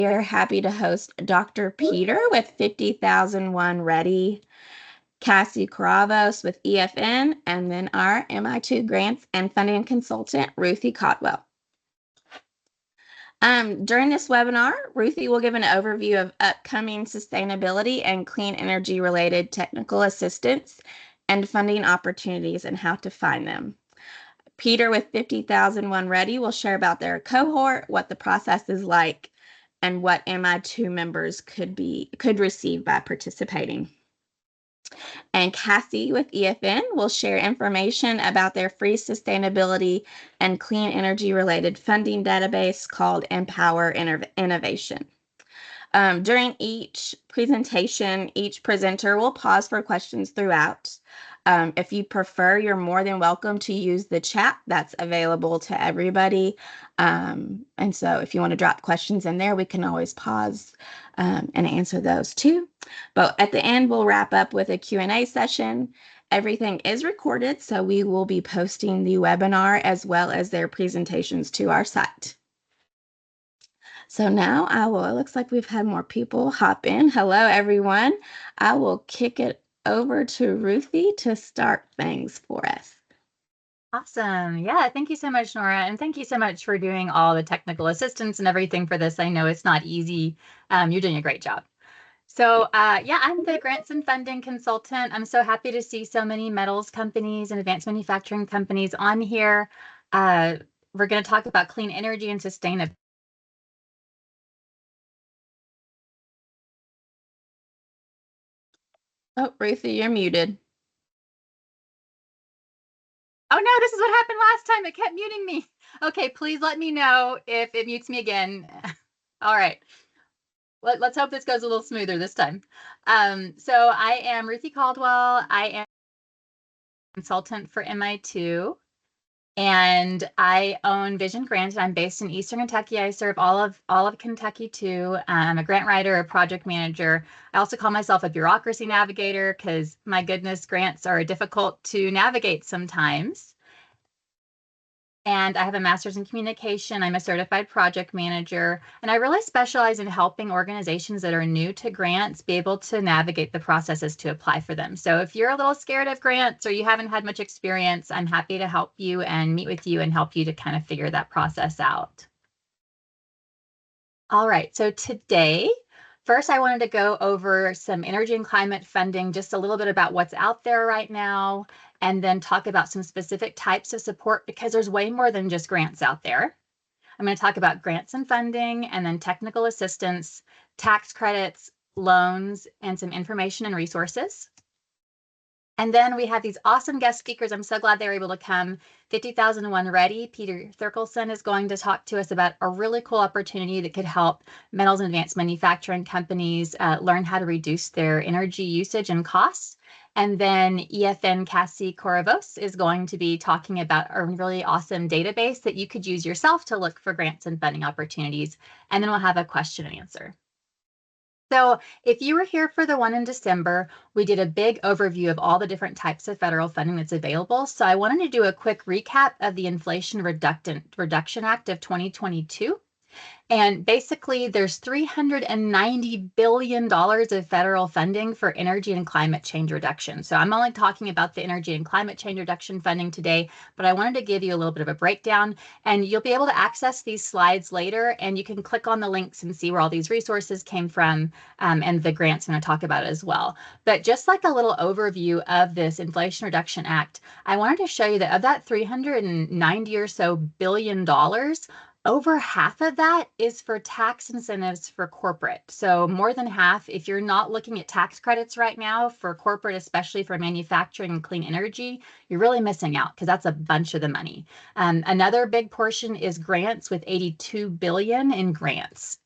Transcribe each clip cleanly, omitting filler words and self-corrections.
We are happy to host Dr. Peter with 50,001 Ready, Cassie Caravos with EFN, and then our MI2 grants and funding consultant, Ruthie Cotwell. During this webinar, Ruthie will give an overview of upcoming sustainability and clean energy related technical assistance and funding opportunities and how to find them. Peter with 50,001 Ready will share about their cohort, what the process is like, and what MI2 members could receive by participating. And Cassie with EFN will share information about their free sustainability and clean energy related funding database called Empower Innovation. During each presentation, each presenter will pause for questions throughout. If you prefer, you're more than welcome to use the chat that's available to everybody. And so if you want to drop questions in there, we can always pause and answer those too. But at the end, we'll wrap up with a Q&A session. Everything is recorded, so we will be posting the webinar as well as their presentations to our site. So now it looks like we've had more people hop in. Hello, everyone. I will kick it over to Ruthie to start things for us. Awesome. Yeah, thank you so much, Nora. And thank you so much for doing all the technical assistance and everything for this. I know it's not easy. You're doing a great job. So yeah, I'm the grants and funding consultant. I'm so happy to see so many metals companies and advanced manufacturing companies on here. We're going to talk about clean energy and sustainability. Oh, Ruthie, you're muted. Oh no, this is what happened last time. It kept muting me. Okay, please let me know if it mutes me again. All right. Let's hope this goes a little smoother this time. So I am Ruthie Caldwell. I am a consultant for MI2. And I own Vision Grant. I'm based in Eastern Kentucky. I serve all of Kentucky too. I'm a grant writer, a project manager. I also call myself a bureaucracy navigator because my goodness, grants are difficult to navigate sometimes. And I have a master's in communication. I'm a certified project manager, and I really specialize in helping organizations that are new to grants be able to navigate the processes to apply for them. So if you're a little scared of grants or you haven't had much experience, I'm happy to help you and meet with you and help you to kind of figure that process out. All right, so today, first I wanted to go over some energy and climate funding, just a little bit about what's out there right now, and then talk about some specific types of support because there's way more than just grants out there. I'm going to talk about grants and funding, and then technical assistance, tax credits, loans, and some information and resources. And then we have these awesome guest speakers. I'm so glad they were able to come. 50,001 Ready, Peter Thurkelson is going to talk to us about a really cool opportunity that could help metals and advanced manufacturing companies learn how to reduce their energy usage and costs. And then EFN Cassie Caravos is going to be talking about a really awesome database that you could use yourself to look for grants and funding opportunities. And then we'll have a question and answer. So if you were here for the one in December, we did a big overview of all the different types of federal funding that's available. So I wanted to do a quick recap of the Inflation Reduction Act of 2022. And basically, there's $390 billion of federal funding for energy and climate change reduction. So I'm only talking about the energy and climate change reduction funding today, but I wanted to give you a little bit of a breakdown. And you'll be able to access these slides later, and you can click on the links and see where all these resources came from, and the grants I'm going to talk about as well. But just like a little overview of this Inflation Reduction Act, I wanted to show you that of that $390 or so billion, over half of that is for tax incentives for corporate. So more than half, if you're not looking at tax credits right now for corporate, especially for manufacturing and clean energy, you're really missing out because that's a bunch of the money. Another big portion is grants with $82 billion in grants.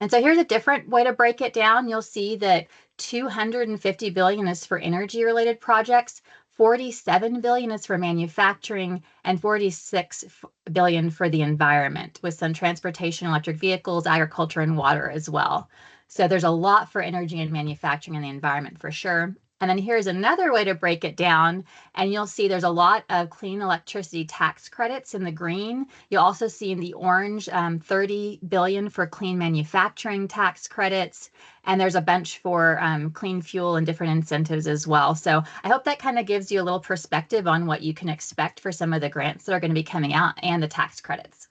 And so here's a different way to break it down. You'll see that $250 billion is for energy related projects, $47 billion is for manufacturing, and $46 billion for the environment, with some transportation, electric vehicles, agriculture, and water as well. So there's a lot for energy and manufacturing and the environment for sure. And then here's another way to break it down. And you'll see there's a lot of clean electricity tax credits in the green. You'll also see in the orange 30 billion for clean manufacturing tax credits. And there's a bunch for clean fuel and different incentives as well. So I hope that kind of gives you a little perspective on what you can expect for some of the grants that are going to be coming out and the tax credits.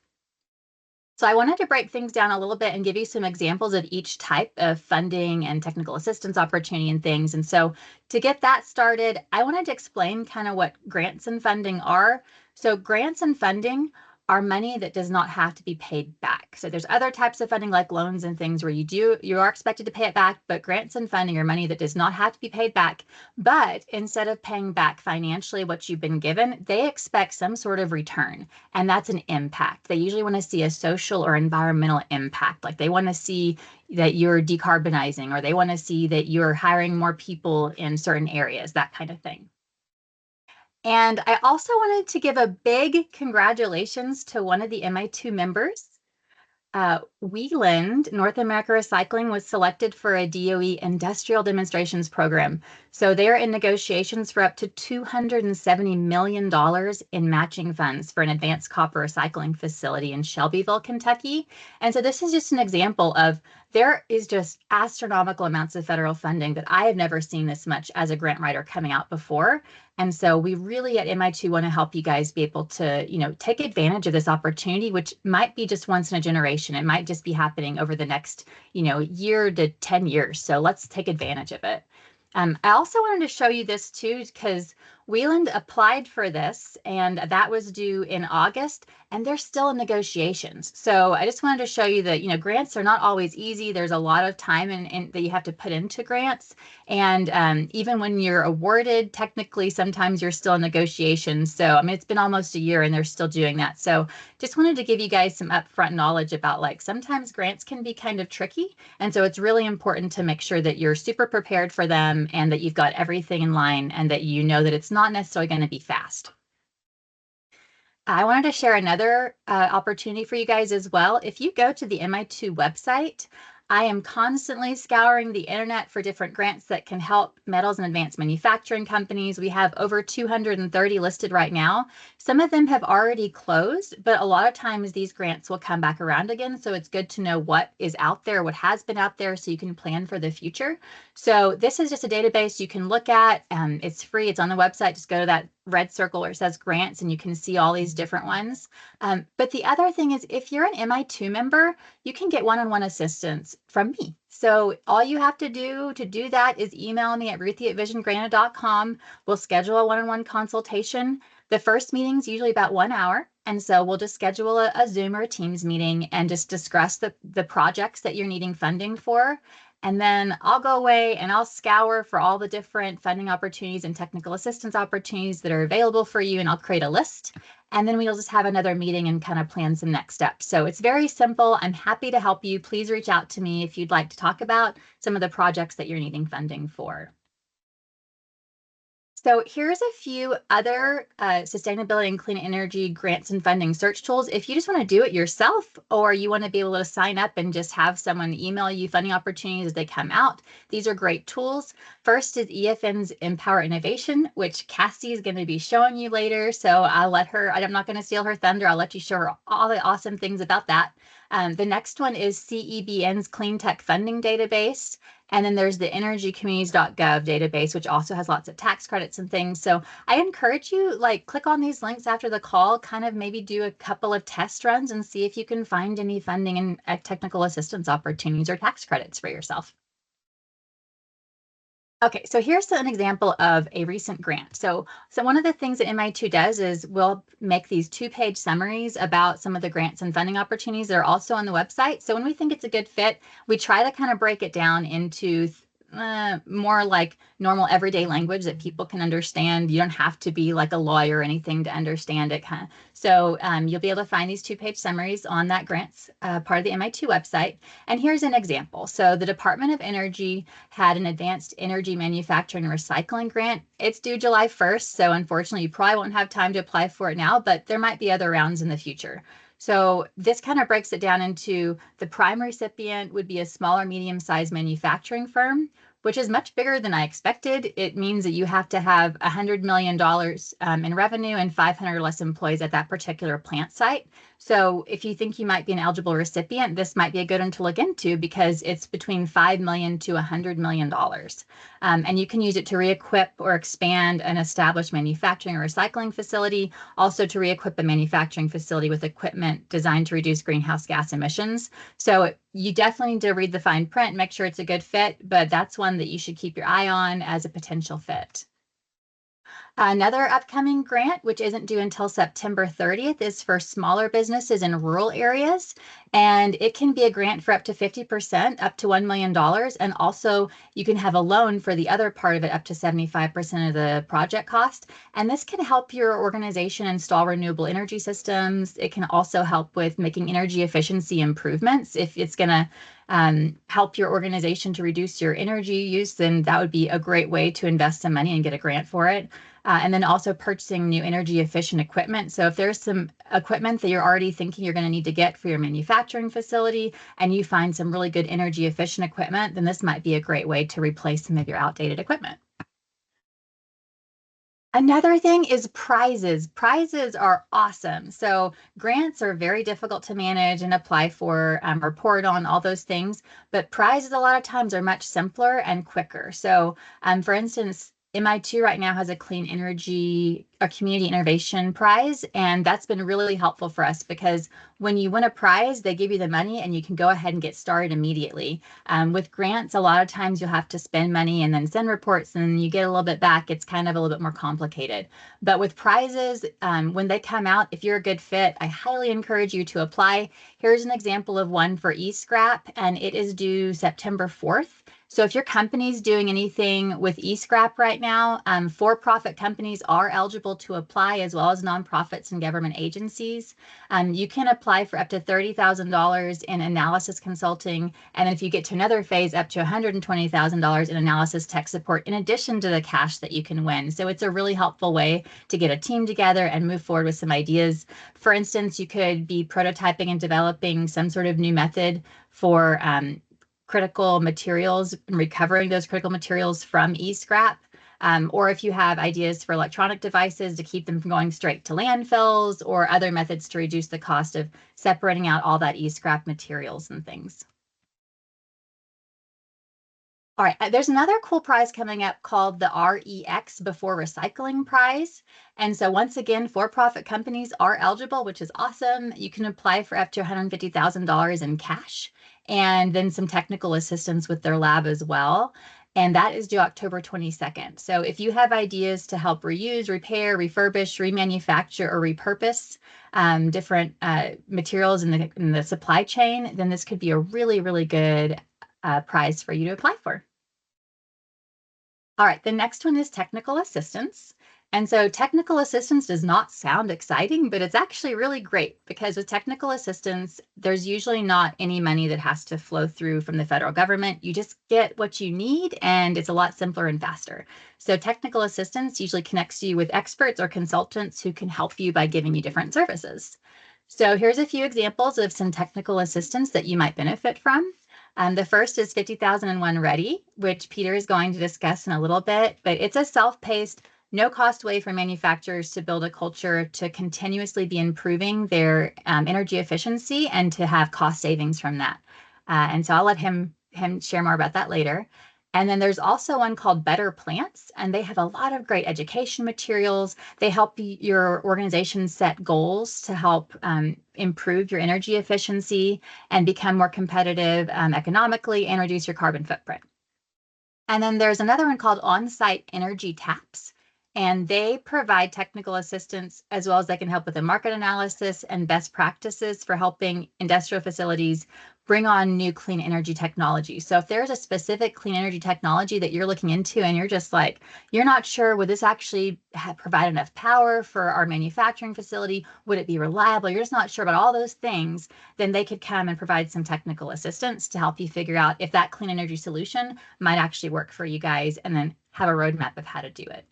So I wanted to break things down a little bit and give you some examples of each type of funding and technical assistance opportunity and things. And so to get that started, I wanted to explain kind of what grants and funding are. So grants and funding are money that does not have to be paid back. So there's other types of funding like loans and things where you are expected to pay it back, but grants and funding are money that does not have to be paid back. But instead of paying back financially what you've been given, they expect some sort of return. And that's an impact. They usually want to see a social or environmental impact. Like they want to see that you're decarbonizing, or they want to see that you're hiring more people in certain areas, that kind of thing. And I also wanted to give a big congratulations to one of the MI2 members. Wieland, North America Recycling, was selected for a DOE industrial demonstrations program. So they're in negotiations for up to $270 million in matching funds for an advanced copper recycling facility in Shelbyville, Kentucky. And so this is just an example of there is just astronomical amounts of federal funding that I have never seen this much as a grant writer coming out before. And so we really at MI2 want to help you guys be able to, take advantage of this opportunity, which might be just once in a generation. It might just be happening over the next, year to 10 years. So let's take advantage of it. I also wanted to show you this too, because Wieland applied for this and that was due in August, and they're still in negotiations. So I just wanted to show you that, grants are not always easy. There's a lot of time that you have to put into grants. And even when you're awarded, technically, sometimes you're still in negotiations. So, it's been almost a year and they're still doing that. So just wanted to give you guys some upfront knowledge about sometimes grants can be kind of tricky. And so it's really important to make sure that you're super prepared for them and that you've got everything in line and that you know that it's not necessarily going to be fast. I wanted to share another opportunity for you guys as well. If you go to the MI2 website, I am constantly scouring the internet for different grants that can help metals and advanced manufacturing companies. We have over 230 listed right now. Some of them have already closed, but a lot of times these grants will come back around again. So it's good to know what is out there, what has been out there, so you can plan for the future. So this is just a database you can look at. It's free. It's on the website. Just go to that red circle where it says grants and you can see all these different ones. But the other thing is, if you're an MI2 member, you can get one-on-one assistance from me. So all you have to do that is email me at ruthie@visiongranted.com. We'll schedule a one-on-one consultation. The first meeting is usually about 1 hour. And so we'll just schedule a Zoom or a Teams meeting and just discuss the projects that you're needing funding for. And then I'll go away and I'll scour for all the different funding opportunities and technical assistance opportunities that are available for you. And I'll create a list. And then we'll just have another meeting and kind of plan some next steps. So it's very simple. I'm happy to help you. Please reach out to me if you'd like to talk about some of the projects that you're needing funding for. So here's a few other sustainability and clean energy grants and funding search tools. If you just want to do it yourself, or you want to be able to sign up and just have someone email you funding opportunities as they come out, these are great tools. First is EFN's Empower Innovation, which Cassie is going to be showing you later. So I'll let her, I'm not going to steal her thunder. I'll let you show her all the awesome things about that. The next one is CEBN's Clean Tech Funding Database. And then there's the energycommunities.gov database, which also has lots of tax credits and things. So I encourage you, click on these links after the call, kind of maybe do a couple of test runs and see if you can find any funding and technical assistance opportunities or tax credits for yourself. Okay, so here's an example of a recent grant. So one of the things that MI2 does is we'll make these 2-page summaries about some of the grants and funding opportunities that are also on the website. So when we think it's a good fit, we try to kind of break it down into more like normal everyday language that people can understand. You don't have to be like a lawyer or anything to understand it. So you'll be able to find these 2-page summaries on that grants part of the MI2 website. And here's an example. So the Department of Energy had an advanced energy manufacturing and recycling grant. It's due July 1st. So unfortunately, you probably won't have time to apply for it now, but there might be other rounds in the future. So this kind of breaks it down into the prime recipient would be a smaller, medium-sized manufacturing firm. which is much bigger than I expected. It means that you have to have $100 million in revenue and 500 or less employees at that particular plant site. So if you think you might be an eligible recipient, this might be a good one to look into because it's between $5 million to $100 million. And you can use it to re-equip or expand an established manufacturing or recycling facility, also to re-equip a manufacturing facility with equipment designed to reduce greenhouse gas emissions. So you definitely need to read the fine print, make sure it's a good fit, but that's one that you should keep your eye on as a potential fit. Another upcoming grant, which isn't due until September 30th, is for smaller businesses in rural areas. And it can be a grant for up to 50%, up to $1 million. And also you can have a loan for the other part of it, up to 75% of the project cost. And this can help your organization install renewable energy systems. It can also help with making energy efficiency improvements. If it's going to help your organization to reduce your energy use, then that would be a great way to invest some money and get a grant for it. And then also purchasing new energy efficient equipment. So if there's some equipment that you're already thinking you're going to need to get for your manufacturing facility and you find some really good energy efficient equipment, then this might be a great way to replace some of your outdated equipment. Another thing is prizes. Prizes are awesome. So grants are very difficult to manage and apply for, report on, all those things. But prizes a lot of times are much simpler and quicker. So for instance, MI2 right now has a clean energy, a community innovation prize, and that's been really helpful for us because when you win a prize, they give you the money and you can go ahead and get started immediately. With grants, a lot of times you'll have to spend money and then send reports and you get a little bit back. It's kind of a little bit more complicated. But with prizes, when they come out, if you're a good fit, I highly encourage you to apply. Here's an example of one for eScrap, and it is due September 4th. So if your company's doing anything with eScrap right now, for-profit companies are eligible to apply, as well as nonprofits and government agencies. You can apply for up to $30,000 in analysis consulting, and then if you get to another phase, up to $120,000 in analysis tech support, in addition to the cash that you can win. So it's a really helpful way to get a team together and move forward with some ideas. For instance, you could be prototyping and developing some sort of new method for critical materials and recovering those critical materials from e-scrap. Or if you have ideas for electronic devices to keep them from going straight to landfills, or other methods to reduce the cost of separating out all that e-scrap materials and things. All right, there's another cool prize coming up called the REX Before Recycling Prize. And so once again, for-profit companies are eligible, which is awesome. You can apply for up to $150,000 in cash and then some technical assistance with their lab as well. And that is due October 22nd. So if you have ideas to help reuse, repair, refurbish, remanufacture, or repurpose different materials in the supply chain, then this could be a really, really good prize for you to apply for. All right, the next one is technical assistance. And so technical assistance does not sound exciting, but it's actually really great because with technical assistance, there's usually not any money that has to flow through from the federal government. You just get what you need and it's a lot simpler and faster. So technical assistance usually connects you with experts or consultants who can help you by giving you different services. So here's a few examples of some technical assistance that you might benefit from. The first is 50,001 Ready, which Peter is going to discuss in a little bit, but it's a self-paced, no-cost way for manufacturers to build a culture to continuously be improving their energy efficiency and to have cost savings from that. And so I'll let him share more about that later. And then there's also one called Better Plants, and they have a lot of great education materials. They help your organization set goals to help improve your energy efficiency and become more competitive economically and reduce your carbon footprint. And then there's another one called On-Site Energy Taps, and they provide technical assistance as well as they can help with the market analysis and best practices for helping industrial facilities bring on new clean energy technology. So if there's a specific clean energy technology that you're looking into and you're just like, you're not sure, would this actually provide enough power for our manufacturing facility? Would it be reliable? You're just not sure about all those things, then they could come and provide some technical assistance to help you figure out if that clean energy solution might actually work for you guys and then have a roadmap of how to do it.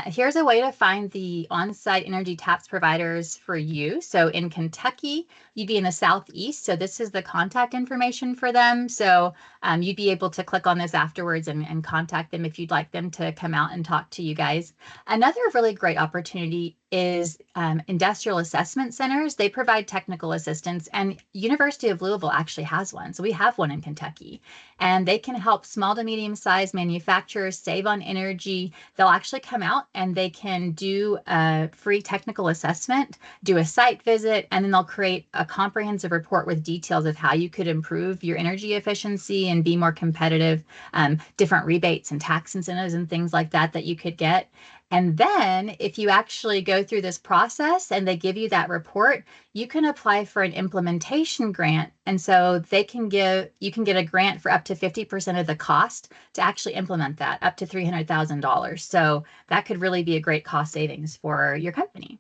Here's a way to find the on-site energy taps providers for you. So in Kentucky, you'd be in the Southeast. So this is the contact information for them. So you'd be able to click on this afterwards and contact them if you'd like them to come out and talk to you guys. Another really great opportunity is industrial assessment centers. They provide technical assistance, and University of Louisville actually has one. So we have one in Kentucky, and they can help small to medium-sized manufacturers save on energy. They'll actually come out and they can do a free technical assessment, do a site visit, and then they'll create a comprehensive report with details of how you could improve your energy efficiency and be more competitive, different rebates and tax incentives and things like that that you could get. And then if you actually go through this process and they give you that report, you can apply for an implementation grant. And so you can get a grant for up to 50% of the cost to actually implement that, up to $300,000. So that could really be a great cost savings for your company.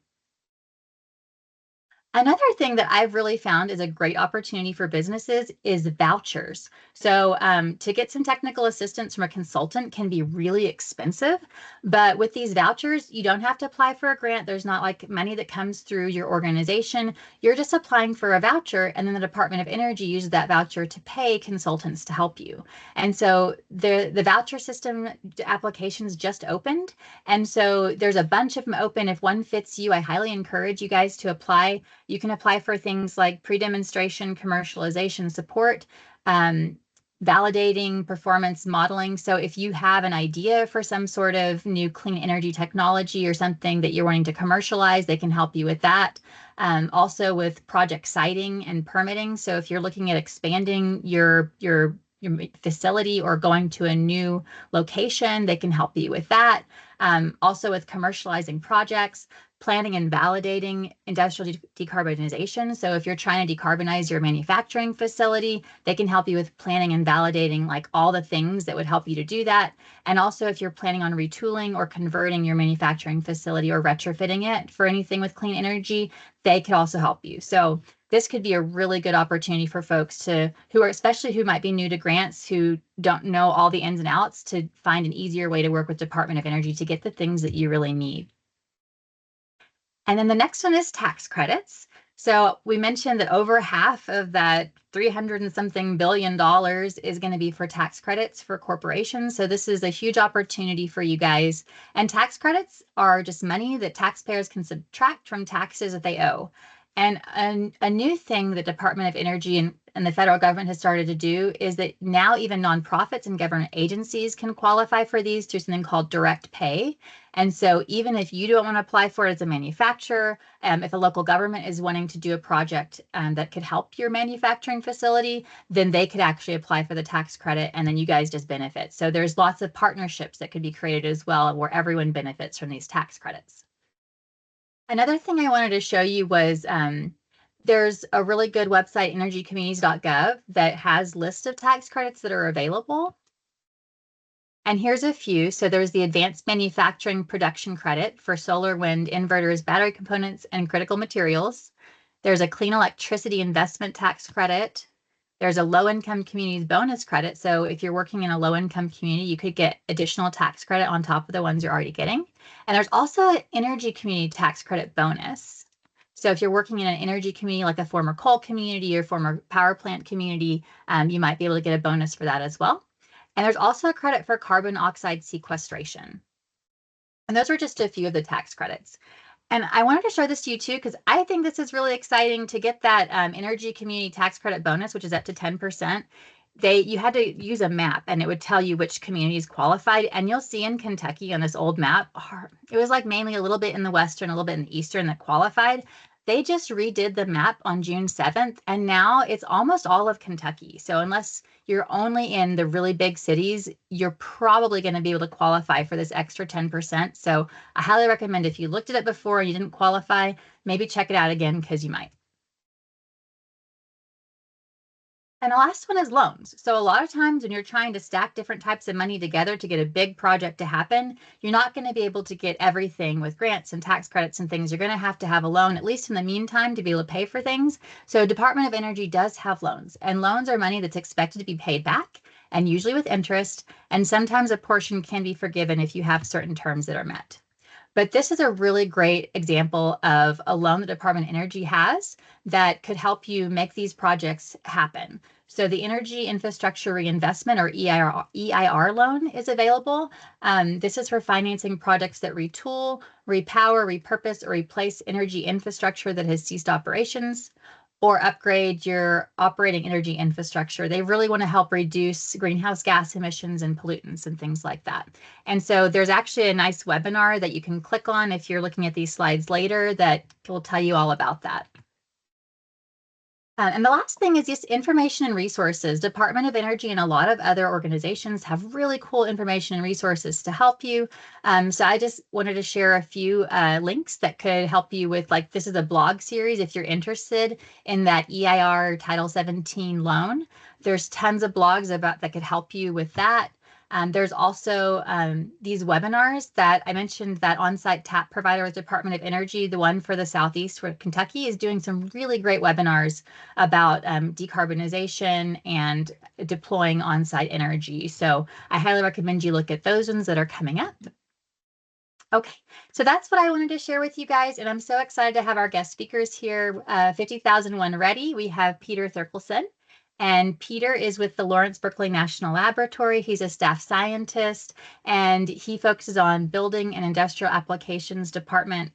Another thing that I've really found is a great opportunity for businesses is vouchers. So to get some technical assistance from a consultant can be really expensive, but with these vouchers, you don't have to apply for a grant. There's not like money that comes through your organization. You're just applying for a voucher, and then the Department of Energy uses that voucher to pay consultants to help you. And so the voucher system applications just opened, and so there's a bunch of them open. If one fits you, I highly encourage you guys to apply. You can apply for things like pre-demonstration commercialization support, validating performance modeling. So if you have an idea for some sort of new clean energy technology or something that you're wanting to commercialize, they can help you with that. Also with project siting and permitting. So if you're looking at expanding your facility or going to a new location, they can help you with that. Also with commercializing projects, planning and validating industrial decarbonization. So if you're trying to decarbonize your manufacturing facility, they can help you with planning and validating like all the things that would help you to do that. And also if you're planning on retooling or converting your manufacturing facility or retrofitting it for anything with clean energy, they could also help you. So this could be a really good opportunity for folks especially who might be new to grants, who don't know all the ins and outs, to find an easier way to work with Department of Energy to get the things that you really need. And then the next one is tax credits. So we mentioned that over half of that 300 and something billion dollars is going to be for tax credits for corporations. So this is a huge opportunity for you guys. And tax credits are just money that taxpayers can subtract from taxes that they owe. And a new thing the Department of Energy and the federal government has started to do is that now even nonprofits and government agencies can qualify for these through something called direct pay. And so even if you don't want to apply for it as a manufacturer, if a local government is wanting to do a project that could help your manufacturing facility, then they could actually apply for the tax credit, and then you guys just benefit. So there's lots of partnerships that could be created as well where everyone benefits from these tax credits. Another thing I wanted to show you was there's a really good website, energycommunities.gov, that has lists of tax credits that are available. And here's a few. So there's the Advanced Manufacturing Production Credit for solar, wind, inverters, battery components, and critical materials. There's a Clean Electricity Investment Tax Credit. There's a Low-Income Communities Bonus Credit. So if you're working in a low-income community, you could get additional tax credit on top of the ones you're already getting. And there's also an Energy Community Tax Credit Bonus. So if you're working in an energy community like a former coal community or former power plant community, you might be able to get a bonus for that as well. And there's also a credit for carbon oxide sequestration. And those were just a few of the tax credits. And I wanted to show this to you too, because I think this is really exciting to get that energy community tax credit bonus, which is up to 10%. You had to use a map and it would tell you which communities qualified. And you'll see in Kentucky on this old map, it was like mainly a little bit in the western, a little bit in the eastern that qualified. They just redid the map on June 7th, and now it's almost all of Kentucky. So unless you're only in the really big cities, you're probably going to be able to qualify for this extra 10%. So I highly recommend, if you looked at it before and you didn't qualify, maybe check it out again, because you might. And the last one is loans. So a lot of times when you're trying to stack different types of money together to get a big project to happen, you're not going to be able to get everything with grants and tax credits and things. You're going to have a loan, at least in the meantime, to be able to pay for things. So Department of Energy does have loans, and loans are money that's expected to be paid back, and usually with interest, and sometimes a portion can be forgiven if you have certain terms that are met. But this is a really great example of a loan the Department of Energy has that could help you make these projects happen. So the Energy Infrastructure Reinvestment, or EIR loan, is available. This is for financing projects that retool, repower, repurpose, or replace energy infrastructure that has ceased operations, or upgrade your operating energy infrastructure. They really want to help reduce greenhouse gas emissions and pollutants and things like that. And so there's actually a nice webinar that you can click on if you're looking at these slides later that will tell you all about that. And the last thing is just information and resources. Department of Energy and a lot of other organizations have really cool information and resources to help you. So I just wanted to share a few links that could help you with, like, this is a blog series if you're interested in that EIR Title 17 loan. There's tons of blogs about that could help you with that. There's also these webinars that I mentioned, that on-site tap provider with Department of Energy, the one for the Southeast for Kentucky, is doing some really great webinars about decarbonization and deploying on-site energy. So I highly recommend you look at those ones that are coming up. Okay, so that's what I wanted to share with you guys, and I'm so excited to have our guest speakers here. 50,001 ready. We have Peter Thurkelson, and Peter is with the Lawrence Berkeley National Laboratory. He's a staff scientist, and he focuses on building and industrial applications department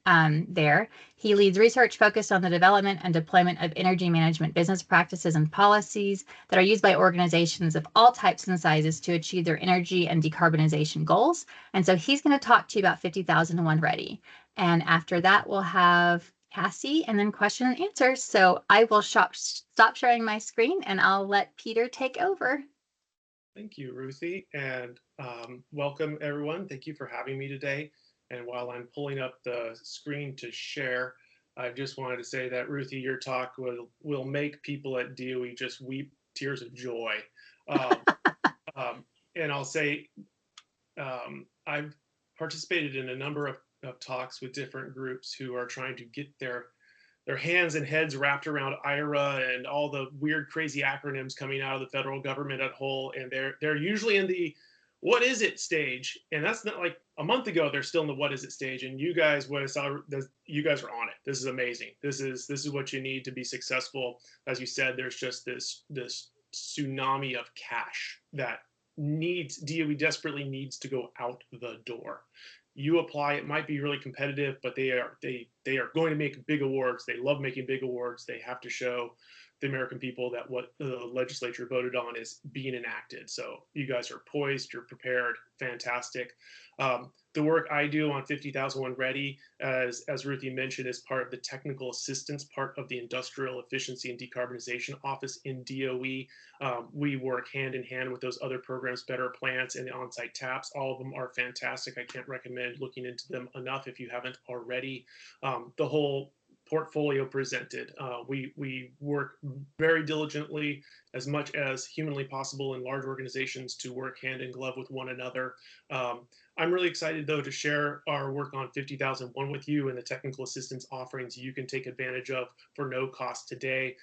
there. He leads research focused on the development and deployment of energy management business practices and policies that are used by organizations of all types and sizes to achieve their energy and decarbonization goals. And so he's going to talk to you about 50,001 ready. And after that, we'll have Cassie and then question and answers. So I will stop sharing my screen and I'll let Peter take over. Thank you, Ruthie, and welcome everyone. Thank you for having me today. And while I'm pulling up the screen to share, I just wanted to say that, Ruthie, your talk will make people at DOE just weep tears of joy. And I'll say I've participated in a number of talks with different groups who are trying to get their hands and heads wrapped around IRA and all the weird, crazy acronyms coming out of the federal government at whole. And they're usually in the what is it stage. And that's not like a month ago, they're still in the what is it stage. And you guys, what I saw, you guys are on it. This is amazing. This is what you need to be successful. As you said, there's just this tsunami of cash that DOE desperately needs to go out the door. You apply, it might be really competitive, but they are going to make big awards. They love making big awards. They have to show the American people that what the legislature voted on is being enacted. So you guys are poised, you're prepared, fantastic. The work I do on 50,001 Ready, as Ruthie mentioned, is part of the technical assistance part of the Industrial Efficiency and Decarbonization Office in DOE. We work hand in hand with those other programs, Better Plants and the on-site taps. All of them are fantastic. I can't recommend looking into them enough if you haven't already. The whole portfolio presented. We work very diligently, as much as humanly possible in large organizations, to work hand in glove with one another. I'm really excited, though, to share our work on 50,001 with you and the technical assistance offerings you can take advantage of for no cost today,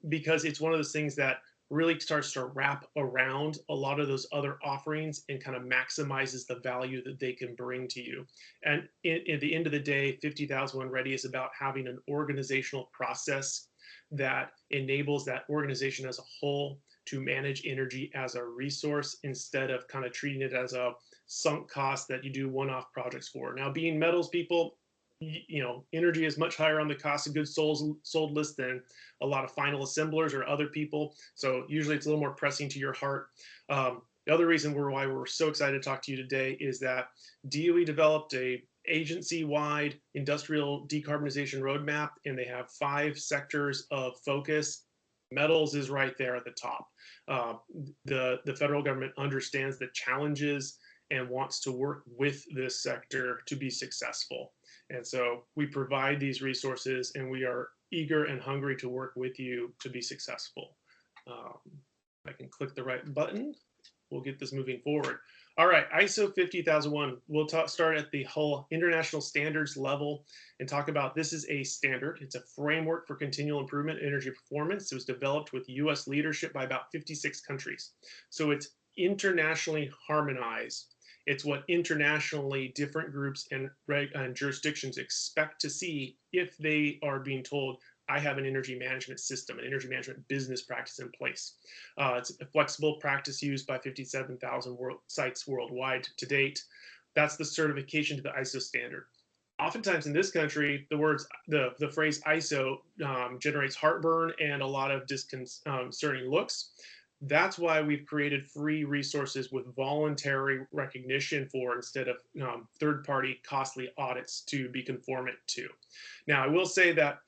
because it's one of those things that really starts to wrap around a lot of those other offerings and kind of maximizes the value that they can bring to you. And at the end of the day, 50,001 Ready is about having an organizational process that enables that organization as a whole to manage energy as a resource instead of kind of treating it as a sunk cost that you do one-off projects for. Now, being metals people, you know, energy is much higher on the cost of goods sold list than a lot of final assemblers or other people. So usually it's a little more pressing to your heart. The other reason why we're so excited to talk to you today is that DOE developed a agency-wide industrial decarbonization roadmap, and they have 5 sectors of focus. Metals is right there at the top. The federal government understands the challenges and wants to work with this sector to be successful. And so we provide these resources, and we are eager and hungry to work with you to be successful. I can click the right button. We'll get this moving forward. All right, ISO 50001. We'll start at the whole international standards level and talk about, this is a standard. It's a framework for continual improvement in energy performance. It was developed with US leadership by about 56 countries. So it's internationally harmonized. It's what internationally different groups and jurisdictions expect to see if they are being told, I have an energy management system, an energy management business practice in place. It's a flexible practice used by 57,000 sites worldwide to date. That's the certification to the ISO standard. Oftentimes in this country, the phrase ISO generates heartburn and a lot of disconcerting looks. That's why we've created free resources with voluntary recognition for, instead of third-party costly audits to be conformant to. Now, I will say that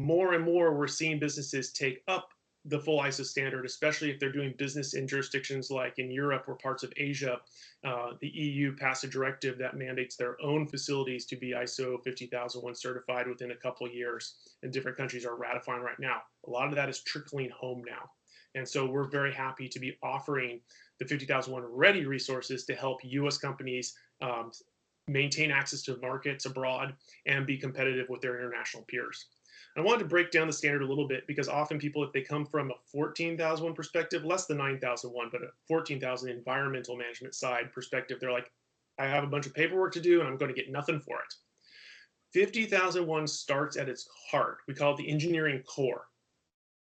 more and more we're seeing businesses take up the full ISO standard, especially if they're doing business in jurisdictions like in Europe or parts of Asia. The EU passed a directive that mandates their own facilities to be ISO 50001 certified within a couple of years, and different countries are ratifying right now. A lot of that is trickling home now. And so we're very happy to be offering the 50001 ready resources to help US companies maintain access to markets abroad and be competitive with their international peers. I wanted to break down the standard a little bit because often people, if they come from a 14,001 perspective, less than 9,001, but a 14,000 environmental management side perspective, they're like, I have a bunch of paperwork to do and I'm going to get nothing for it. 50,001 starts at its heart. We call it the engineering core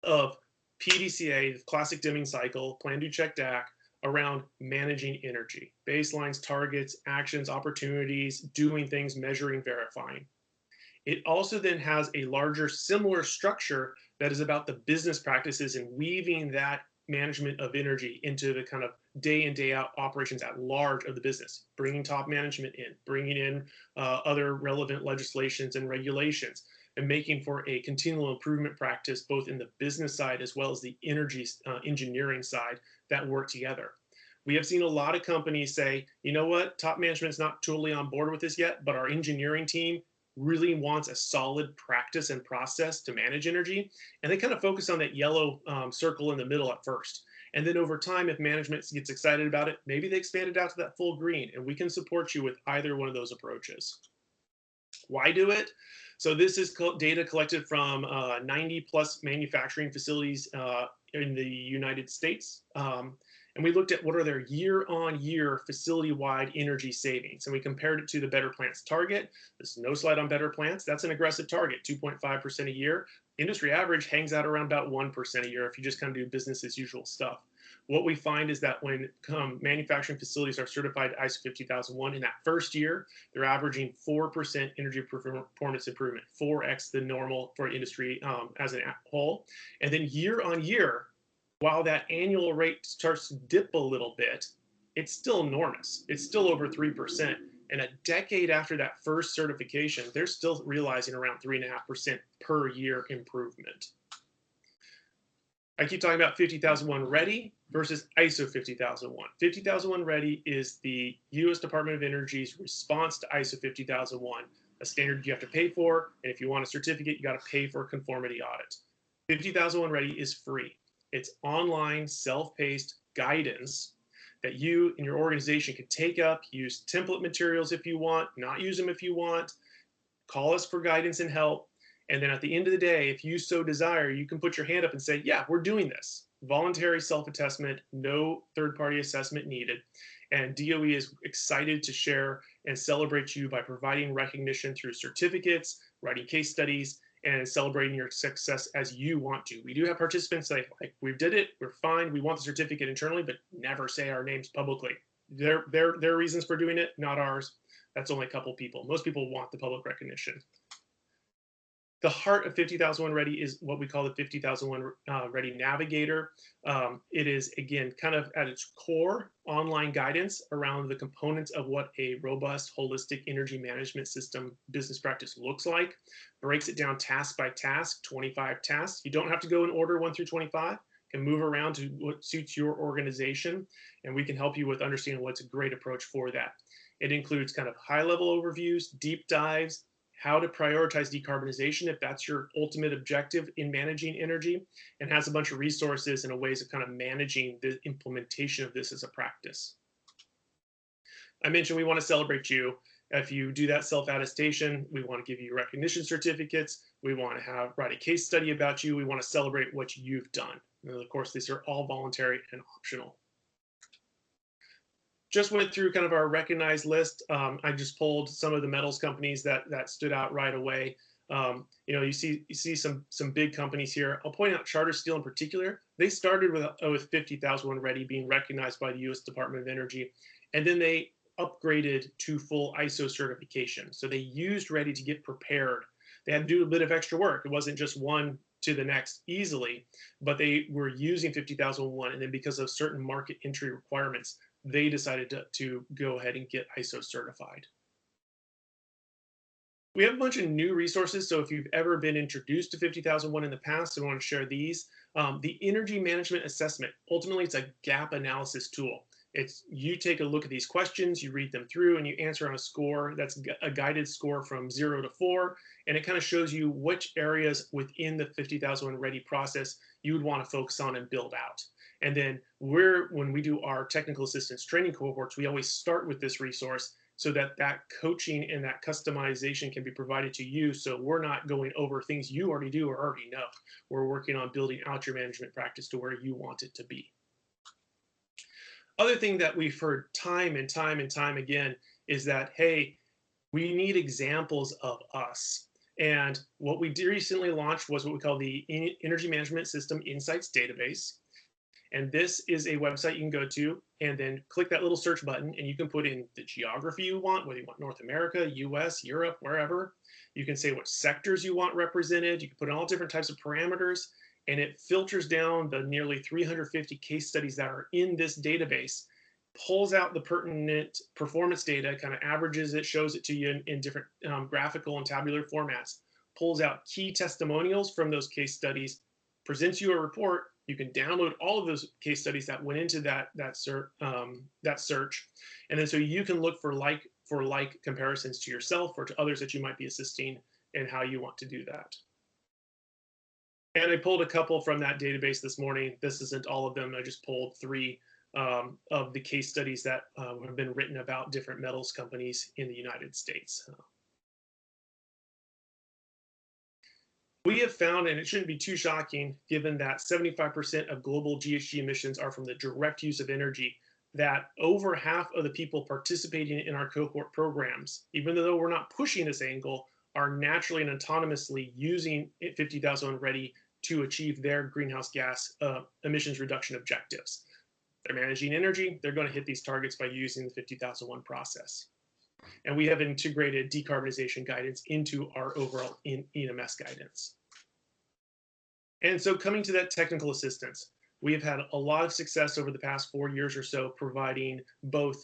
of PDCA, the classic Deming cycle, plan, do, check, DAC, around managing energy, baselines, targets, actions, opportunities, doing things, measuring, verifying. It also then has a larger similar structure that is about the business practices and weaving that management of energy into the kind of day in, day out operations at large of the business, bringing top management in, bringing in other relevant legislations and regulations, and making for a continual improvement practice, both in the business side as well as the energy engineering side, that work together. We have seen a lot of companies say, you know what, top management's not totally on board with this yet, but our engineering team really wants a solid practice and process to manage energy. And they kind of focus on that yellow circle in the middle at first. And then over time, if management gets excited about it, maybe they expand it out to that full green, and we can support you with either one of those approaches. Why do it? So this is data collected from 90 plus manufacturing facilities in the United States. And we looked at what are their year-on-year facility-wide energy savings. And we compared it to the Better Plants target. There's no slide on Better Plants. That's an aggressive target, 2.5% a year. Industry average hangs out around about 1% a year if you just kind of do business as usual stuff. What we find is that when manufacturing facilities are certified ISO 50001 in that first year, they're averaging 4% energy performance improvement, 4x the normal for industry as a whole. And then year on year, while that annual rate starts to dip a little bit, it's still enormous. It's still over 3%. And a decade after that first certification, they're still realizing around 3.5% per year improvement. I keep talking about 50001 ready versus ISO 50001. 50001 ready is the US Department of Energy's response to ISO 50001, a standard you have to pay for. And if you want a certificate, you got to pay for a conformity audit. 50001 ready is free. It's online, self-paced guidance that you and your organization can take up, use template materials if you want, not use them if you want, call us for guidance and help. And then at the end of the day, if you so desire, you can put your hand up and say, yeah, we're doing this. Voluntary self-attestment, no third-party assessment needed. And DOE is excited to share and celebrate you by providing recognition through certificates, writing case studies, and celebrating your success as you want to. We do have participants say, like, we did it, we're fine, we want the certificate internally, but never say our names publicly. Their reasons for doing it, not ours. That's only a couple people. Most people want the public recognition. The heart of 50001 Ready is what we call the 50001 Ready Navigator. It is, again, kind of at its core, online guidance around the components of what a robust, holistic energy management system business practice looks like. Breaks it down task by task, 25 tasks. You don't have to go in order 1 through 25. You can move around to what suits your organization, and we can help you with understanding what's a great approach for that. It includes kind of high-level overviews, deep dives, how to prioritize decarbonization if that's your ultimate objective in managing energy, and has a bunch of resources and ways of kind of managing the implementation of this as a practice. I mentioned we want to celebrate you. If you do that self-attestation, we want to give you recognition certificates. We want to write a case study about you. We want to celebrate what you've done. And of course, these are all voluntary and optional. just went through kind of our recognized list. I just pulled some of the metals companies that stood out right away. You see some big companies here. I'll point out Charter Steel in particular. They started with 50,001 ready being recognized by the U.S. Department of Energy, and then they upgraded to full ISO certification. So they used ready to get prepared. They had to do a bit of extra work. It wasn't just one to the next easily, but they were using 50,001, and then because of certain market entry requirements, they decided to go ahead and get ISO certified. We have a bunch of new resources, so if you've ever been introduced to 50,001 in the past and want to share these, the Energy Management Assessment, ultimately it's a gap analysis tool. It's you take a look at these questions, you read them through, and you answer on a score. That's a guided score from 0 to 4, and it kind of shows you which areas within the 50,001 ready process you would want to focus on and build out. And then when we do our technical assistance training cohorts, we always start with this resource so that coaching and that customization can be provided to you. So we're not going over things you already do or already know. We're working on building out your management practice to where you want it to be. Other thing that we've heard time and time and time again is that, hey, we need examples of us. And what we recently launched was what we call the Energy Management System Insights Database. And this is a website you can go to and then click that little search button, and you can put in the geography you want, whether you want North America, US, Europe, wherever. You can say what sectors you want represented. You can put in all different types of parameters, and it filters down the nearly 350 case studies that are in this database, pulls out the pertinent performance data, kind of averages it, shows it to you in different graphical and tabular formats, pulls out key testimonials from those case studies, presents you a report. You can download all of those case studies that went into that search, and then so you can look for like comparisons to yourself or to others that you might be assisting and how you want to do that. And I pulled a couple from that database this morning. This isn't all of them. I just pulled 3 of the case studies that have been written about different metals companies in the United States. We have found, and it shouldn't be too shocking, given that 75% of global GHG emissions are from the direct use of energy, that over half of the people participating in our cohort programs, even though we're not pushing this angle, are naturally and autonomously using 50,001 ready to achieve their greenhouse gas emissions reduction objectives. They're managing energy, they're going to hit these targets by using the 50,001 process. And we have integrated decarbonization guidance into our overall ENMS guidance. And so coming to that technical assistance, we have had a lot of success over the past 4 years or so providing both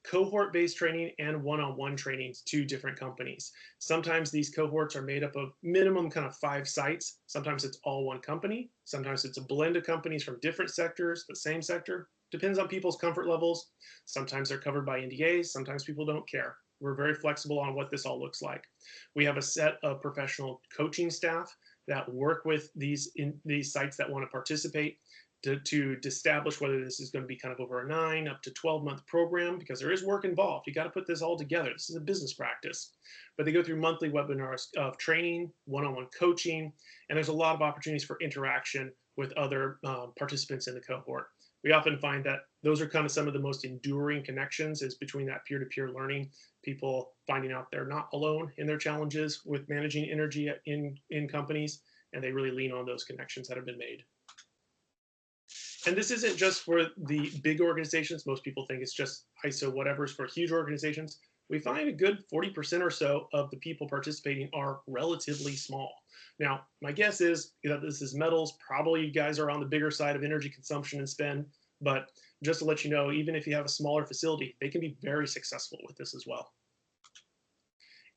cohort-based training and one-on-one trainings to different companies. Sometimes these cohorts are made up of minimum kind of 5 sites. Sometimes it's all one company. Sometimes it's a blend of companies from different sectors, the same sector. Depends on people's comfort levels. Sometimes they're covered by NDAs. Sometimes people don't care. We're very flexible on what this all looks like. We have a set of professional coaching staff that work with these sites that want to participate to establish whether this is going to be kind of over a 9 up to 12-month program, because there is work involved. You got to put this all together. This is a business practice. But they go through monthly webinars of training, one-on-one coaching, and there's a lot of opportunities for interaction with other participants in the cohort. We often find that those are kind of some of the most enduring connections is between that peer-to-peer learning, people finding out they're not alone in their challenges with managing energy in companies, and they really lean on those connections that have been made. And this isn't just for the big organizations. Most people think it's just ISO whatever's for huge organizations. We find a good 40% or so of the people participating are relatively small. Now, my guess is that this is metals. Probably you guys are on the bigger side of energy consumption and spend. But just to let you know, even if you have a smaller facility, they can be very successful with this as well.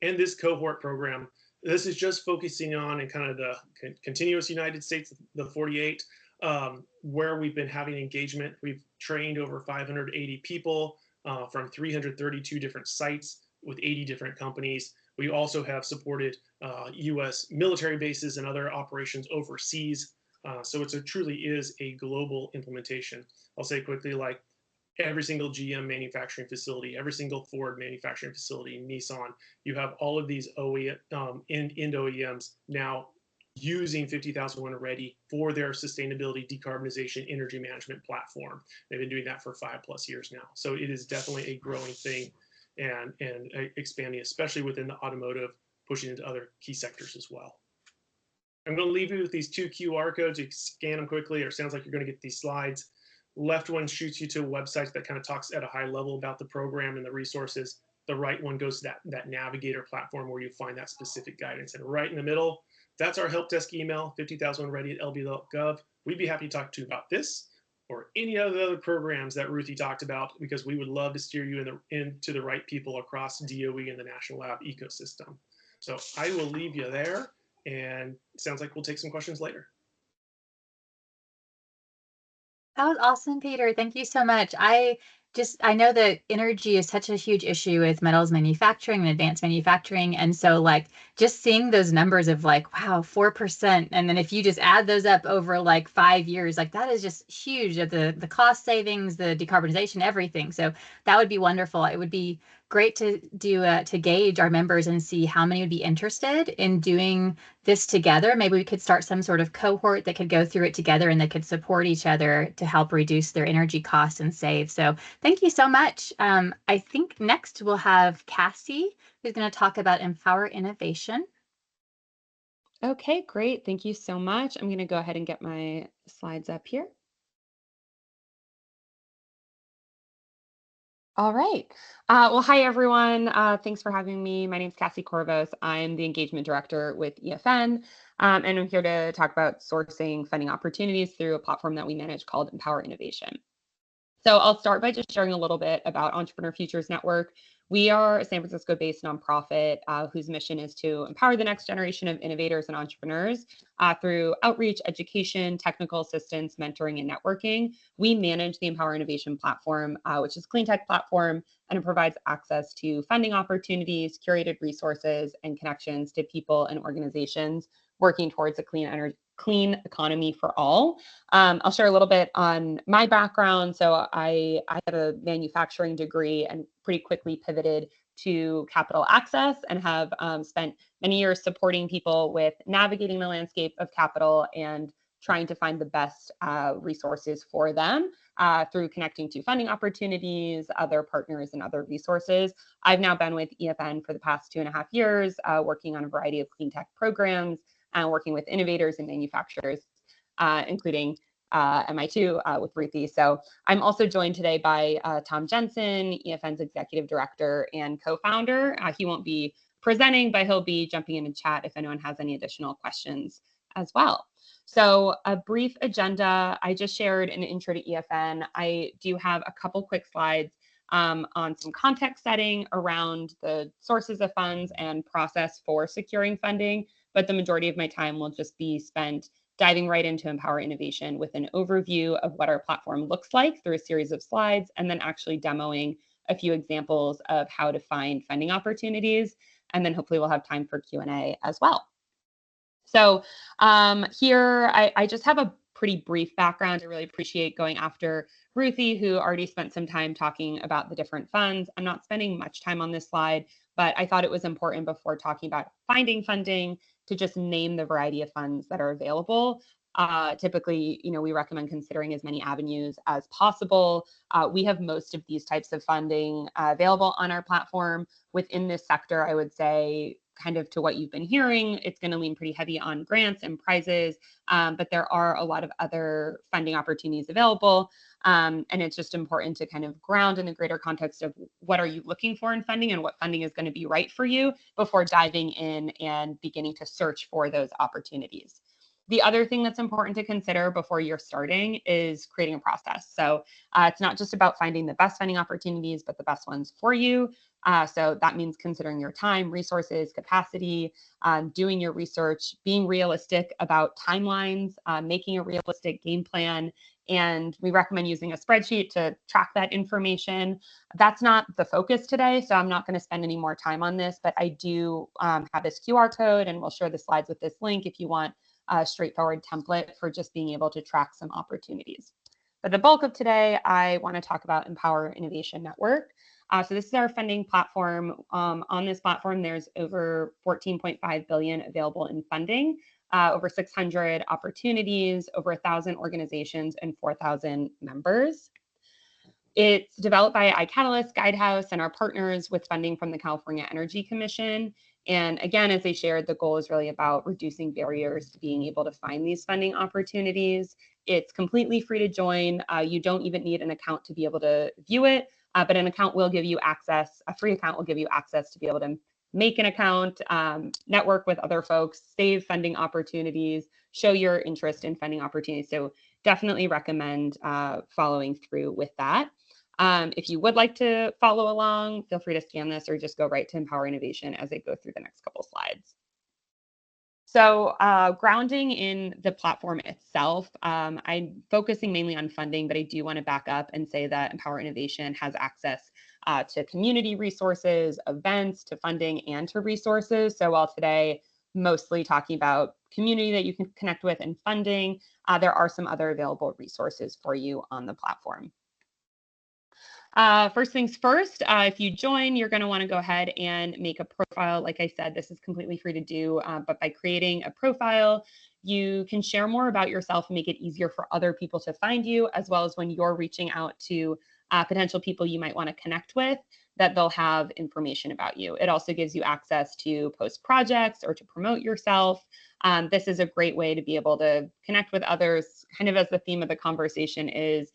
And this cohort program, this is just focusing on and kind of the continuous United States, the 48, where we've been having engagement. We've trained over 580 people from 332 different sites with 80 different companies. We also have supported US military bases and other operations overseas. So it truly is a global implementation. I'll say quickly, like every single GM manufacturing facility, every single Ford manufacturing facility, Nissan, you have all of these end OEMs now using 50,001 already for their sustainability, decarbonization, energy management platform. They've been doing that for 5+ years now. So it is definitely a growing thing and expanding, especially within the automotive, pushing into other key sectors as well. I'm going to leave you with these 2 QR codes. You can scan them quickly, or it sounds like you're going to get these slides. Left one shoots you to a website that kind of talks at a high level about the program and the resources. The right one goes to that navigator platform where you find that specific guidance. And right in the middle, that's our help desk email, 50,001ready@lb.gov. We'd be happy to talk to you about this or any other programs that Ruthie talked about, because we would love to steer you into the right people across DOE and the National Lab ecosystem. So I will leave you there, and it sounds like we'll take some questions later. That was awesome, Peter. Thank you so much. I know that energy is such a huge issue with metals manufacturing and advanced manufacturing. And so like just seeing those numbers of like, wow, 4%. And then if you just add those up over like 5 years, like that is just huge. The cost savings, the decarbonization, everything. So that would be wonderful. It would be great to do to gauge our members and see how many would be interested in doing this together. Maybe we could start some sort of cohort that could go through it together and they could support each other to help reduce their energy costs and save. So thank you so much. I think next we'll have Cassie, who's going to talk about Empower Innovation. Okay, great. Thank you so much. I'm going to go ahead and get my slides up here. All right. Well, hi, everyone. Thanks for having me. My name is Cassie Corvos. I'm the engagement director with EFN, and I'm here to talk about sourcing funding opportunities through a platform that we manage called Empower Innovation. So I'll start by just sharing a little bit about Entrepreneur Futures Network. We are a San Francisco-based nonprofit whose mission is to empower the next generation of innovators and entrepreneurs through outreach, education, technical assistance, mentoring, and networking. We manage the Empower Innovation platform, which is a clean tech platform, and it provides access to funding opportunities, curated resources, and connections to people and organizations working towards a clean economy for all. I'll share a little bit on my background. So I have a manufacturing degree and pretty quickly pivoted to capital access and have spent many years supporting people with navigating the landscape of capital and trying to find the best resources for them through connecting to funding opportunities, other partners, and other resources. I've now been with EFN for the past 2.5 years, working on a variety of clean tech programs and working with innovators and manufacturers, including MI2 with Ruthie. So I'm also joined today by Tom Jensen, EFN's executive director and co-founder. He won't be presenting, but he'll be jumping in chat if anyone has any additional questions as well. So a brief agenda. I just shared an intro to EFN. I do have a couple quick slides on some context setting around the sources of funds and process for securing funding, but the majority of my time will just be spent diving right into Empower Innovation with an overview of what our platform looks like through a series of slides, and then actually demoing a few examples of how to find funding opportunities. And then hopefully we'll have time for Q&A as well. So here, I just have a pretty brief background. I really appreciate going after Ruthie, who already spent some time talking about the different funds. I'm not spending much time on this slide, but I thought it was important before talking about finding funding to just name the variety of funds that are available. Typically, we recommend considering as many avenues as possible. We have most of these types of funding available on our platform. Within this sector, I would say, kind of to what you've been hearing, it's going to lean pretty heavy on grants and prizes, but there are a lot of other funding opportunities available. And it's just important to kind of ground in the greater context of what are you looking for in funding and what funding is going to be right for you before diving in and beginning to search for those opportunities. The other thing that's important to consider before you're starting is creating a process. So it's not just about finding the best funding opportunities, but the best ones for you. So that means considering your time, resources, capacity, doing your research, being realistic about timelines, making a realistic game plan. And we recommend using a spreadsheet to track that information. That's not the focus today, so I'm not going to spend any more time on this, but I do have this QR code, and we'll share the slides with this link if you want a straightforward template for just being able to track some opportunities. But the bulk of today, I want to talk about Empower Innovation Network. So this is our funding platform. On this platform, there's over $14.5 billion available in funding. over 600 opportunities, over 1,000 organizations, and 4,000 members. It's developed by iCatalyst, Guidehouse, and our partners with funding from the California Energy Commission. And again, as I shared, the goal is really about reducing barriers to being able to find these funding opportunities. It's completely free to join. You don't even need an account to be able to view it, but an account will give you access, a free account will give you access to be able to make an account, network with other folks, save funding opportunities, show your interest in funding opportunities. So definitely recommend following through with that. If you would like to follow along, feel free to scan this or just go right to Empower Innovation as I go through the next couple slides. So grounding in the platform itself, I'm focusing mainly on funding, but I do want to back up and say that Empower Innovation has access to community resources, events, to funding, and to resources. So while today, mostly talking about community that you can connect with and funding, there are some other available resources for you on the platform. First things first, if you join, you're going to want to go ahead and make a profile. Like I said, this is completely free to do, but by creating a profile, you can share more about yourself and make it easier for other people to find you, as well as when you're reaching out to potential people you might want to connect with, that they'll have information about you. It also gives you access to post projects or to promote yourself. This is a great way to be able to connect with others, kind of as the theme of the conversation is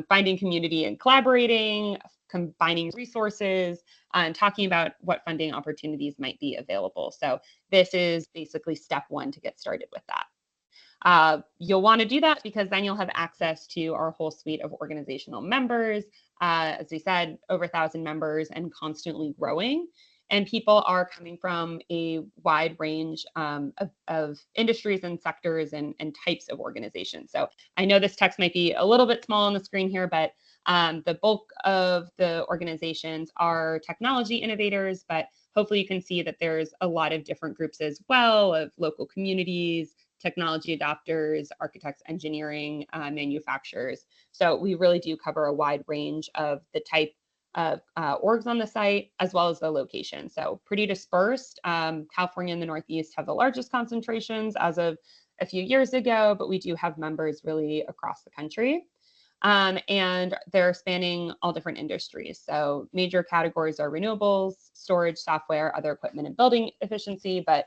finding community and collaborating, combining resources, and talking about what funding opportunities might be available. So this is basically step one to get started with that. You'll want to do that because then you'll have access to our whole suite of organizational members. As we said, over 1,000 members and constantly growing. And people are coming from a wide range of industries and sectors and types of organizations. So I know this text might be a little bit small on the screen here, but the bulk of the organizations are technology innovators, but hopefully you can see that there's a lot of different groups as well of local communities, technology adopters, architects, engineering, manufacturers. So we really do cover a wide range of the type of orgs on the site, as well as the location. So pretty dispersed. California and the Northeast have the largest concentrations as of a few years ago, but we do have members really across the country. And they're spanning all different industries. So major categories are renewables, storage, software, other equipment, and building efficiency, but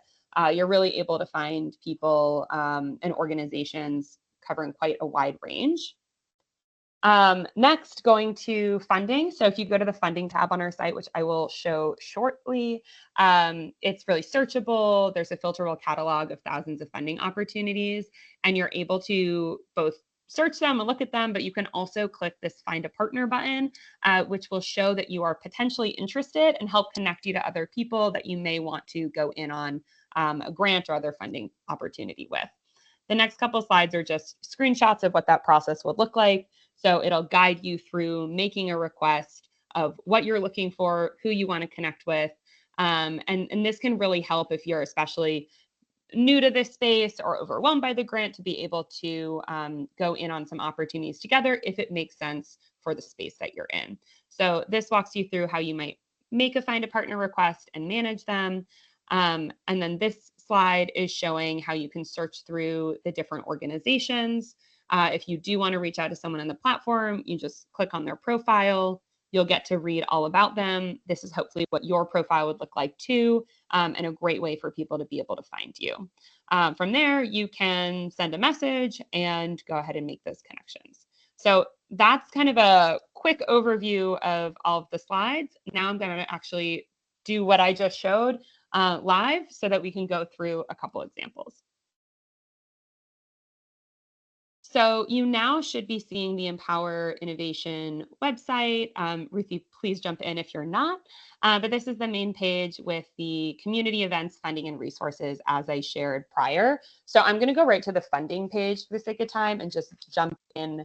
you're really able to find people and organizations covering quite a wide range. Next, going to funding. So if you go to the funding tab on our site, which I will show shortly, it's really searchable. There's a filterable catalog of thousands of funding opportunities, and you're able to both search them and look at them, but you can also click this Find a Partner button, which will show that you are potentially interested and help connect you to other people that you may want to go in on a grant or other funding opportunity with. The next couple slides are just screenshots of what that process would look like. So it'll guide you through making a request of what you're looking for, who you want to connect with. And this can really help if you're especially new to this space or overwhelmed by the grant to be able to go in on some opportunities together if it makes sense for the space that you're in. So this walks you through how you might make a Find a Partner request and manage them. And then this slide is showing how you can search through the different organizations. If you do want to reach out to someone on the platform, you just click on their profile. You'll get to read all about them. This is hopefully what your profile would look like too, and a great way for people to be able to find you. From there, you can send a message and go ahead and make those connections. So that's kind of a quick overview of all of the slides. Now I'm going to actually do what I just showed live so that we can go through a couple examples. So you now should be seeing the Empower Innovation website. Ruthie, please jump in if you're not. But this is the main page with the community events, funding, and resources as I shared prior. So I'm going to go right to the funding page for the sake of time and just jump in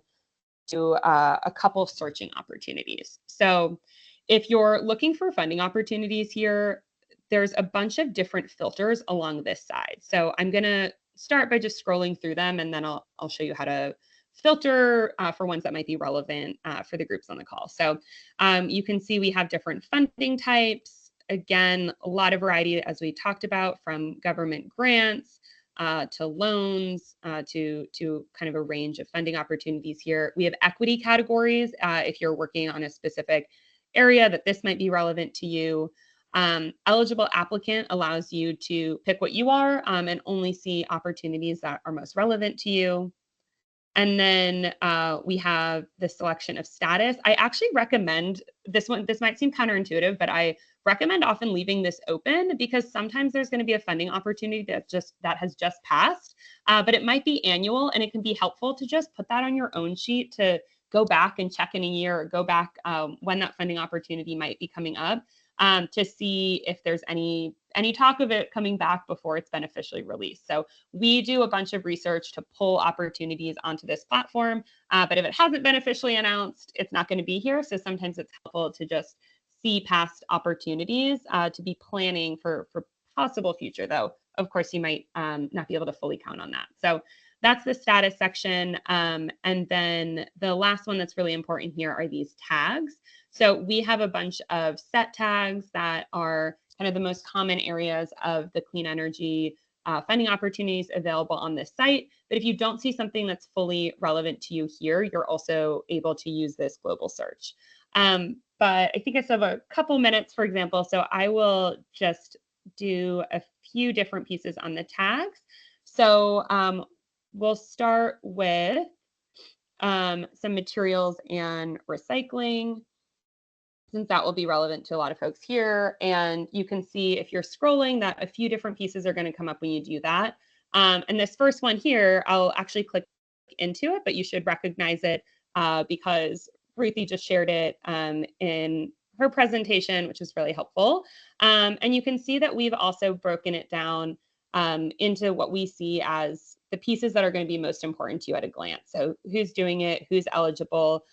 to a couple of searching opportunities. So if you're looking for funding opportunities here, there's a bunch of different filters along this side. So I'm going to start by just scrolling through them, and then I'll show you how to filter for ones that might be relevant for the groups on the call. So you can see we have different funding types. Again, a lot of variety, as we talked about, from government grants, to loans, to kind of a range of funding opportunities here. We have equity categories if you're working on a specific area that this might be relevant to you. Eligible applicant allows you to pick what you are and only see opportunities that are most relevant to you. And then we have the selection of status. I actually recommend this one. This might seem counterintuitive, but I recommend often leaving this open because sometimes there's going to be a funding opportunity that has just passed, but it might be annual, and it can be helpful to just put that on your own sheet to go back and check in a year or go back when that funding opportunity might be coming up to see if there's any talk of it coming back before it's been officially released. So we do a bunch of research to pull opportunities onto this platform, but if it hasn't been officially announced, it's not going to be here. So sometimes it's helpful to just see past opportunities to be planning for possible future, though. Of course, you might not be able to fully count on that. So that's the status section. And then the last one that's really important here are these tags. So we have a bunch of set tags that are kind of the most common areas of the clean energy funding opportunities available on this site. But if you don't see something that's fully relevant to you here, you're also able to use this global search. But I think I still have a couple minutes, for example, so I will just do a few different pieces on the tags. So we'll start with some materials and recycling, since that will be relevant to a lot of folks here. And you can see if you're scrolling that a few different pieces are going to come up when you do that. And this first one here, I'll actually click into it, but you should recognize it because Ruthie just shared it in her presentation, which is really helpful. And you can see that we've also broken it down into what we see as the pieces that are going to be most important to you at a glance. So who's doing it, who's eligible.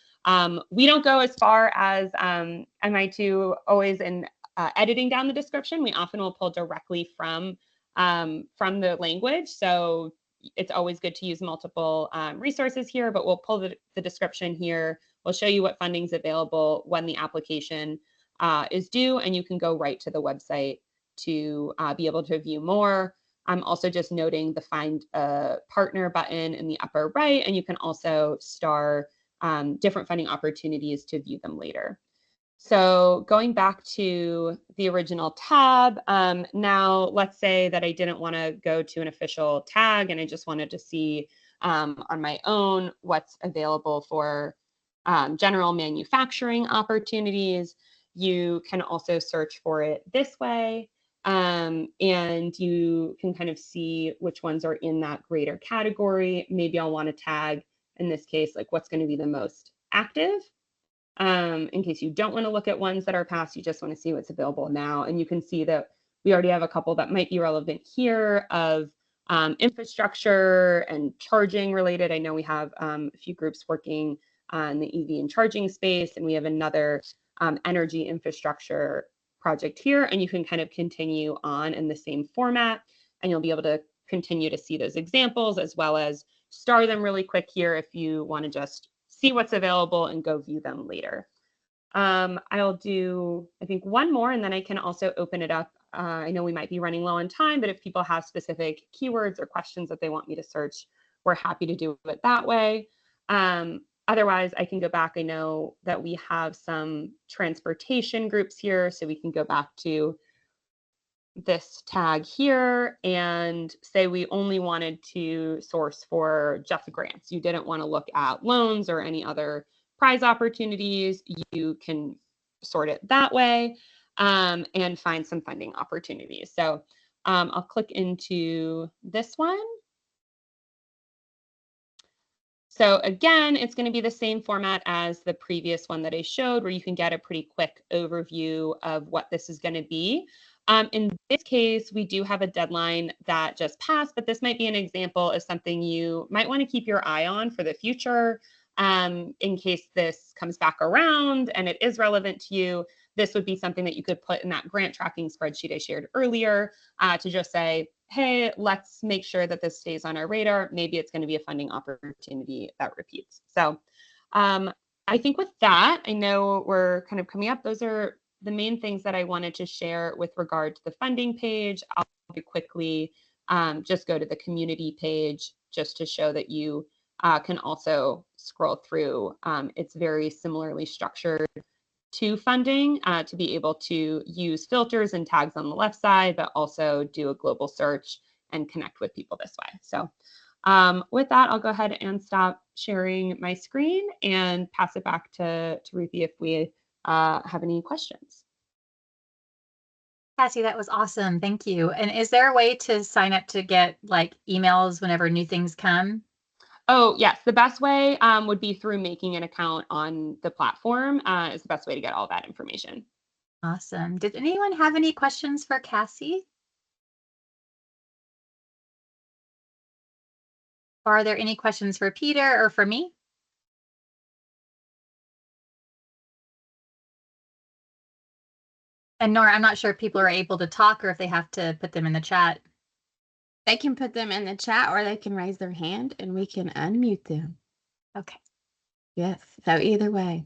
We don't go as far as MI2 always in editing down the description. We often will pull directly from the language. So it's always good to use multiple resources here, but we'll pull the description here. We'll show you what funding is available when the application is due, and you can go right to the website to be able to view more. I'm also just noting the Find a Partner button in the upper right, and you can also star different funding opportunities to view them later. So going back to the original tab, now let's say that I didn't want to go to an official tag and I just wanted to see on my own what's available for general manufacturing opportunities. You can also search for it this way. And you can kind of see which ones are in that greater category. Maybe I'll want to tag, in this case, like what's going to be the most active. In case you don't want to look at ones that are past, you just want to see what's available now. And you can see that we already have a couple that might be relevant here of infrastructure and charging related. I know we have a few groups working on the EV and charging space, and we have another energy infrastructure project here, and you can kind of continue on in the same format, and you'll be able to continue to see those examples as well as star them really quick here if you want to just see what's available and go view them later. I'll do, I think, one more, and then I can also open it up. I know we might be running low on time, but if people have specific keywords or questions that they want me to search, we're happy to do it that way. Otherwise, I can go back. I know that we have some transportation groups here, so we can go back to this tag here and say we only wanted to source for just grants. You didn't want to look at loans or any other prize opportunities. You can sort it that way and find some funding opportunities. So I'll click into this one. So again, it's going to be the same format as the previous one that I showed, where you can get a pretty quick overview of what this is going to be. In this case, we do have a deadline that just passed, but this might be an example of something you might want to keep your eye on for the future. In case this comes back around and it is relevant to you, this would be something that you could put in that grant tracking spreadsheet I shared earlier to just say, hey, let's make sure that this stays on our radar. Maybe it's going to be a funding opportunity that repeats. So I think with that, I know we're kind of coming up. Those are the main things that I wanted to share with regard to the funding page. I'll very quickly just go to the community page just to show that you can also scroll through. It's very similarly structured to funding to be able to use filters and tags on the left side, but also do a global search and connect with people this way. So with that, I'll go ahead and stop sharing my screen and pass it back to Ruthie if we have any questions. Cassie, that was awesome. Thank you. And is there a way to sign up to get like emails whenever new things come? Oh, yes. The best way would be through making an account on the platform is the best way to get all that information. Awesome. Did anyone have any questions for Cassie? Or are there any questions for Peter or for me? And Nora, I'm not sure if people are able to talk or if they have to put them in the chat. They can put them in the chat or they can raise their hand and we can unmute them. Okay. Yes, so either way.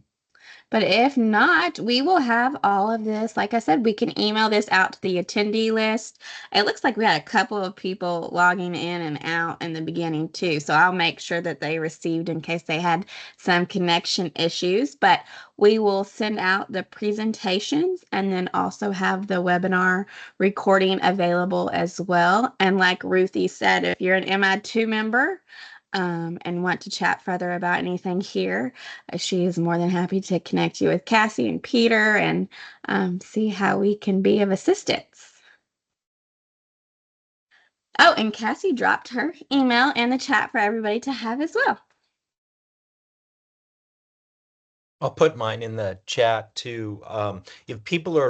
But if not, we will have all of this. Like I said, we can email this out to the attendee list. It looks like we had a couple of people logging in and out in the beginning too. So I'll make sure that they received in case they had some connection issues. But we will send out the presentations and then also have the webinar recording available as well. And like Ruthie said, if you're an MI2 member, and want to chat further about anything here, she is more than happy to connect you with Cassie and Peter and see how we can be of assistance. Oh, and Cassie dropped her email in the chat for everybody to have as well. I'll put mine in the chat too. If people are